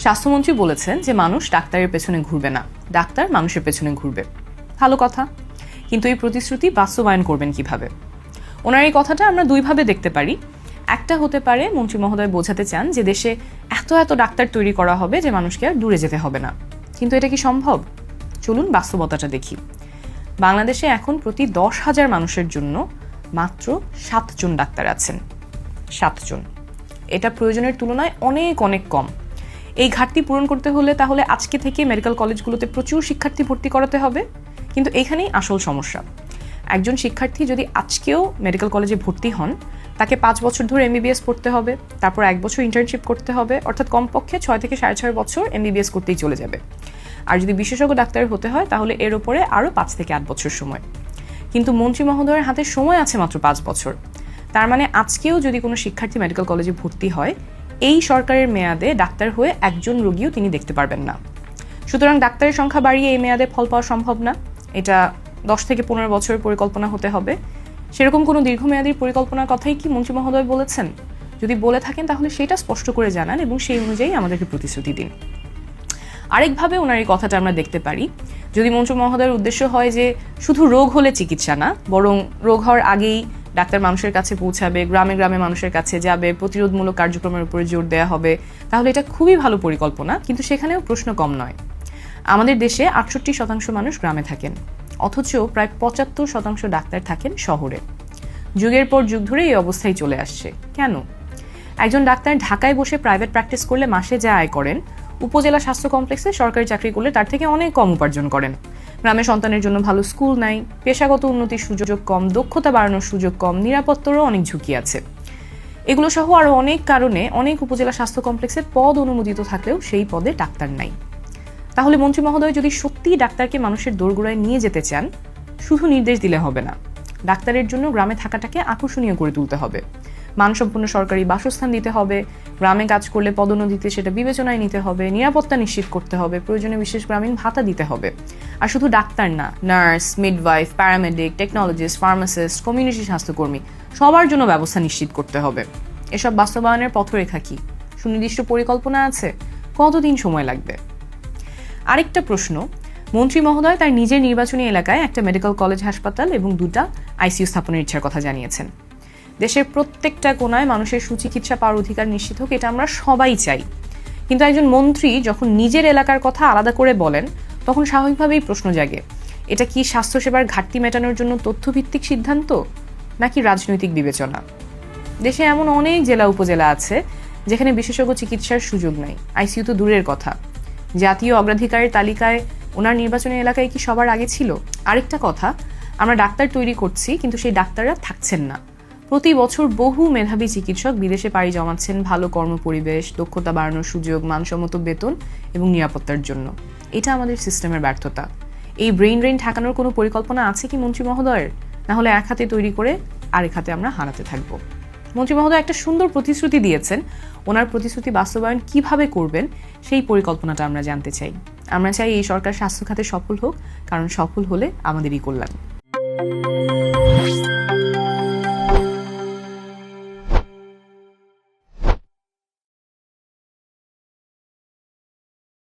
স্বাস্থ্যমন্ত্রী বলেছেন যে মানুষ ডাক্তারের পেছনে ঘুরবে না, ডাক্তার মানুষের পেছনে ঘুরবে। ভালো কথা, কিন্তু এই প্রতিশ্রুতি বাস্তবায়ন করবেন কিভাবে? ওনার এই কথাটা আমরা দুইভাবে দেখতে পারি। একটা হতে পারে মন্ত্রী মহোদয় বোঝাতে চান যে দেশে এত এত ডাক্তার তৈরি করা হবে যে মানুষকে আর দূরে যেতে হবে না। কিন্তু এটা কি সম্ভব? চলুন বাস্তবতাটা দেখি। বাংলাদেশে এখন প্রতি 10,000 মানুষের জন্য মাত্র 7 জন ডাক্তার আছেন। 7 জন। এটা প্রয়োজনের তুলনায় অনেক অনেক কম। এই ঘাটতি পূরণ করতে হলে তাহলে আজকে থেকে মেডিকেল কলেজগুলোতে প্রচুর শিক্ষার্থী ভর্তি করাতে হবে। কিন্তু এখানেই আসল সমস্যা। একজন শিক্ষার্থী যদি আজকেও মেডিকেল কলেজে ভর্তি হন, তাকে 5 বছর ধরে এমবিবিএস পড়তে হবে, তারপর 1 বছর ইন্টার্নশিপ করতে হবে, অর্থাৎ কমপক্ষে 6 থেকে 6.5 বছর এমবিবিএস করতেই চলে যাবে। আর যদি বিশেষজ্ঞ ডাক্তার হতে হয় তাহলে এর উপরে আরও 5 থেকে 8 বছর সময়। কিন্তু মন্ত্রী মহোদয়ের হাতে সময় আছে মাত্র 5 বছর। তার মানে আজকেও যদি কোনো শিক্ষার্থী মেডিকেল কলেজে ভর্তি হয়, এই সরকারের মেয়াদে ডাক্তার হয়ে একজন রোগীও তিনি দেখতে পারবেন না। সুতরাং ডাক্তারের সংখ্যা বাড়িয়ে এই মেয়াদে ফল পাওয়া সম্ভব না। এটা 10 থেকে 15 বছরের পরিকল্পনা হতে হবে। সেরকম কোনো দীর্ঘমেয়াদী পরিকল্পনার কথাই কি মন্ত্রী মহোদয় বলেছেন? যদি বলে থাকেন তাহলে সেটা স্পষ্ট করে জানান এবং সেই অনুযায়ী আমাদেরকে প্রতিশ্রুতি দিন। আরেকভাবে ওনার এই কথাটা আমরা দেখতে পারি, যদি মন্ত্রী মহোদয়ের উদ্দেশ্য হয় যে শুধু রোগ হলে চিকিৎসা না, বরং রোগ হওয়ার আগেই ডাক্তার মানুষের কাছে পৌঁছাবে, গ্রামে গ্রামে মানুষের কাছে যাবে, প্রতিরোধমূলক কার্যক্রমের উপরে জোর দেওয়া হবে, তাহলে এটা খুবই ভালো পরিকল্পনা। কিন্তু সেখানেও প্রশ্ন কম নয়। আমাদের দেশে 68% মানুষ গ্রামে থাকেন, অথচ প্রায় 75% ডাক্তার থাকেন শহরে। যুগের পর যুগ ধরে এই অবস্থায় চলে আসছে। কেন? একজন ডাক্তার ঢাকায় বসে প্রাইভেট প্র্যাকটিস করলে মাসে যা আয় করেন, উপজেলা স্বাস্থ্য কমপ্লেক্সে সরকারি চাকরি করলে তার থেকে অনেক কম উপার্জন করেন। গ্রামে সন্তানের জন্য ভালো স্কুল নাই, পেশাগত উন্নতির সুযোগ কম, দক্ষতা বাড়ানোর সুযোগ কম, নিরাপত্তারও অনেক ঝুঁকি আছে। এগুলো সহ আরও অনেক কারণে অনেক উপজেলা স্বাস্থ্য কমপ্লেক্সের পদ অনুমোদিত থাকলেও সেই পদে ডাক্তার নাই। তাহলে মন্ত্রী মহোদয় যদি সত্যিই ডাক্তারকে মানুষের দোরগোড়ায় নিয়ে যেতে চান, শুধু নির্দেশ দিলে হবে না। ডাক্তারের জন্য গ্রামে থাকাটাকে আকর্ষণীয় করে তুলতে হবে। মানসম্পন্ন সরকারি বাসস্থান দিতে হবে, গ্রামে কাজ করলে পদোন্নতিতে সেটা বিবেচনায় নিতে হবে, নিরাপত্তা নিশ্চিত করতে হবে, প্রয়োজনে বিশেষ গ্রামীণ ভাতা দিতে হবে। আর শুধু ডাক্তার না, nurse, midwife, paramedic, technologist, pharmacist, community স্বাস্থ্যকর্মী সবার জন্য ব্যবস্থা নিশ্চিত করতে হবে। এসব বাস্তবায়নের পথরেখা কি? সুনির্দিষ্ট পরিকল্পনা আছে? কতদিন সময় লাগবে? আরেকটা প্রশ্ন, মন্ত্রী মহোদয় তার নিজের নির্বাচনী এলাকায় একটা মেডিকেল কলেজ, হাসপাতাল এবং 2টা আইসিইউ স্থাপনের ইচ্ছার কথা জানিয়েছেন। দেশের প্রত্যেকটা কোনায় মানুষের সুচিকিৎসা পাওয়ার অধিকার নিশ্চিত হোক, এটা আমরা সবাই চাই। কিন্তু একজন মন্ত্রী যখন নিজের এলাকার কথা আলাদা করে বলেন, তখন স্বাভাবিকভাবেই প্রশ্ন জাগে, এটা কি স্বাস্থ্যসেবার ঘাটতি মেটানোর জন্য তথ্যভিত্তিক সিদ্ধান্ত, নাকি রাজনৈতিক বিবেচনা? দেশে এমন অনেক জেলা উপজেলা আছে যেখানে বিশেষজ্ঞ চিকিৎসার সুযোগ নাই, আইসিইউ তো দূরের কথা। জাতীয় অগ্রাধিকারের তালিকায় ওনার নির্বাচনী এলাকায় কি সবার আগে ছিল? আরেকটা কথা, আমরা ডাক্তার তৈরি করছি কিন্তু সেই ডাক্তাররা থাকছেন না। প্রতি বছর বহু মেধাবী চিকিৎসক বিদেশে পাড়ি জমাচ্ছেন ভালো কর্মপরিবেশ, দক্ষতা বাড়ানোর সুযোগ, মানসম্মত বেতন এবং নিরাপত্তার জন্য। এটা আমাদের সিস্টেমের ব্যর্থতা। এই ব্রেইন ড্রেন ঠেকানোর কোনো পরিকল্পনা আছে কি মন্ত্রী মহোদয়ের? না হলে এক হাতে তৈরি করে আরেক হাতে আমরা হারাতে থাকবো। মন্ত্রী মহোদয় একটা সুন্দর প্রতিশ্রুতি দিয়েছেন, ওনার প্রতিশ্রুতি বাস্তবায়ন কিভাবে করবেন সেই পরিকল্পনাটা আমরা জানতে চাই। আমরা চাই এই সরকার স্বাস্থ্য খাতে সফল হোক, কারণ সফল হলে আমাদেরই কল্যাণ।